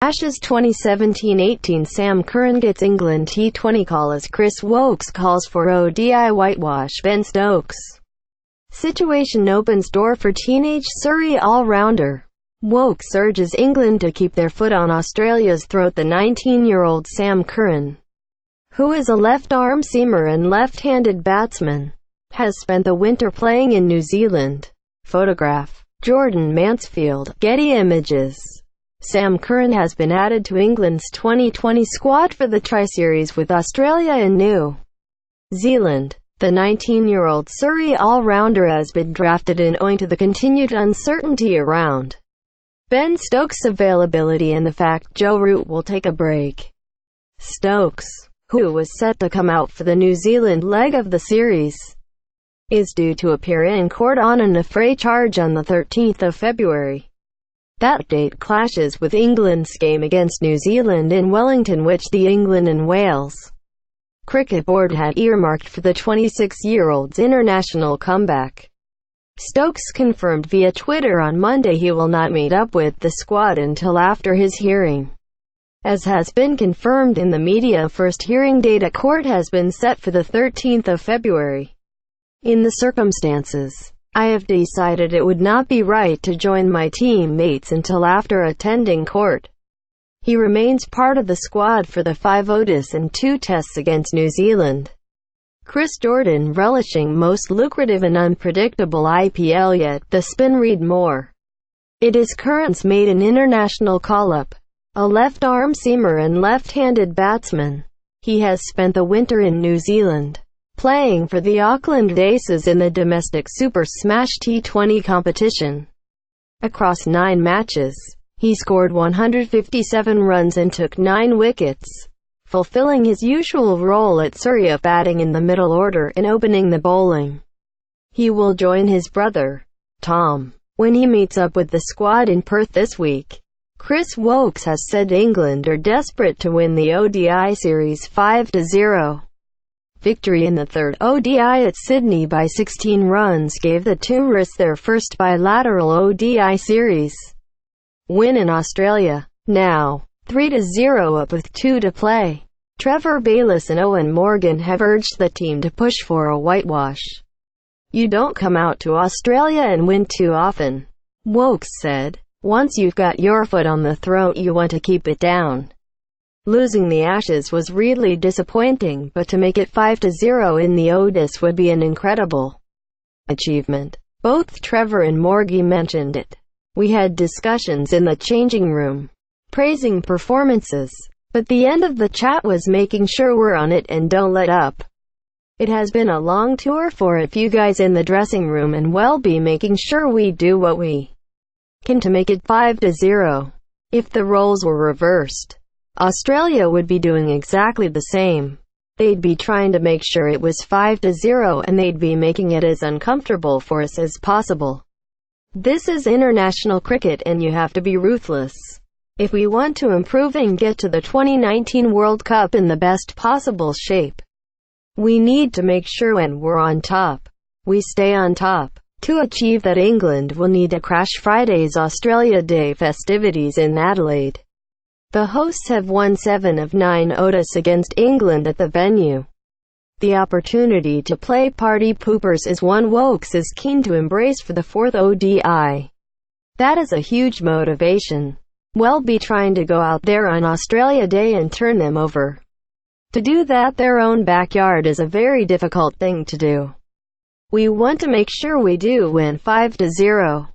Ashes 2017-18 Sam Curran gets England T20 call as Chris Woakes calls for ODI whitewash Ben Stokes. Situation opens door for teenage Surrey all-rounder. Woakes urges England to keep their foot on Australia's throat. The 19-year-old Sam Curran, who is a left-arm seamer and left-handed batsman, has spent the winter playing in New Zealand. Photograph: Jordan Mansfield, Getty Images. Sam Curran has been added to England's 2020 squad for the Tri-Series with Australia and New Zealand. The 19-year-old Surrey all-rounder has been drafted in owing to the continued uncertainty around Ben Stokes' availability and the fact Joe Root will take a break. Stokes, who was set to come out for the New Zealand leg of the series, is due to appear in court on an affray charge on the 13th of February. That date clashes with England's game against New Zealand in Wellington, which the England and Wales Cricket Board had earmarked for the 26-year-old's international comeback. Stokes confirmed via Twitter on Monday he will not meet up with the squad until after his hearing. As has been confirmed in the media, first hearing date at court has been set for the 13th of February. In the circumstances, I have decided it would not be right to join my teammates until after attending court. He remains part of the squad for the 5 ODIs and 2 tests against New Zealand. Chris Jordan relishing most lucrative and unpredictable IPL yet. The Spin read more. It is Curran's maiden international call-up. A left-arm seamer and left-handed batsman, he has spent the winter in New Zealand, playing for the Auckland Aces in the domestic Super Smash T20 competition. Across 9 matches, he scored 157 runs and took 9 wickets, fulfilling his usual role at Surrey of batting in the middle order and opening the bowling. He will join his brother, Tom, when he meets up with the squad in Perth this week. Chris Woakes has said England are desperate to win the ODI series 5-0. Victory in the third ODI at Sydney by 16 runs gave the Tourists their first bilateral ODI series win in Australia. Now, 3-0 up with 2 to play. Trevor Bayliss and Owen Morgan have urged the team to push for a whitewash. You don't come out to Australia and win too often, Woakes said. Once you've got your foot on the throat, you want to keep it down. Losing the Ashes was really disappointing, but to make it 5-0 in the ODIs would be an incredible achievement. Both Trevor and Morgie mentioned it. We had discussions in the changing room, praising performances, but the end of the chat was making sure we're on it and don't let up. It has been a long tour for a few guys in the dressing room, and we'll be making sure we do what we can to make it 5-0. If the roles were reversed, Australia would be doing exactly the same. They'd be trying to make sure it was 5-0 and they'd be making it as uncomfortable for us as possible. This is international cricket and you have to be ruthless. If we want to improve and get to the 2019 World Cup in the best possible shape, we need to make sure when we're on top, we stay on top. To achieve that, England will need to crash Friday's Australia Day festivities in Adelaide. The hosts have won 7 of 9 ODIs against England at the venue. The opportunity to play party poopers is one Woakes is keen to embrace for the 4th ODI. That is a huge motivation. We'll be trying to go out there on Australia Day and turn them over. To do that, their own backyard is a very difficult thing to do. We want to make sure we do win 5-0.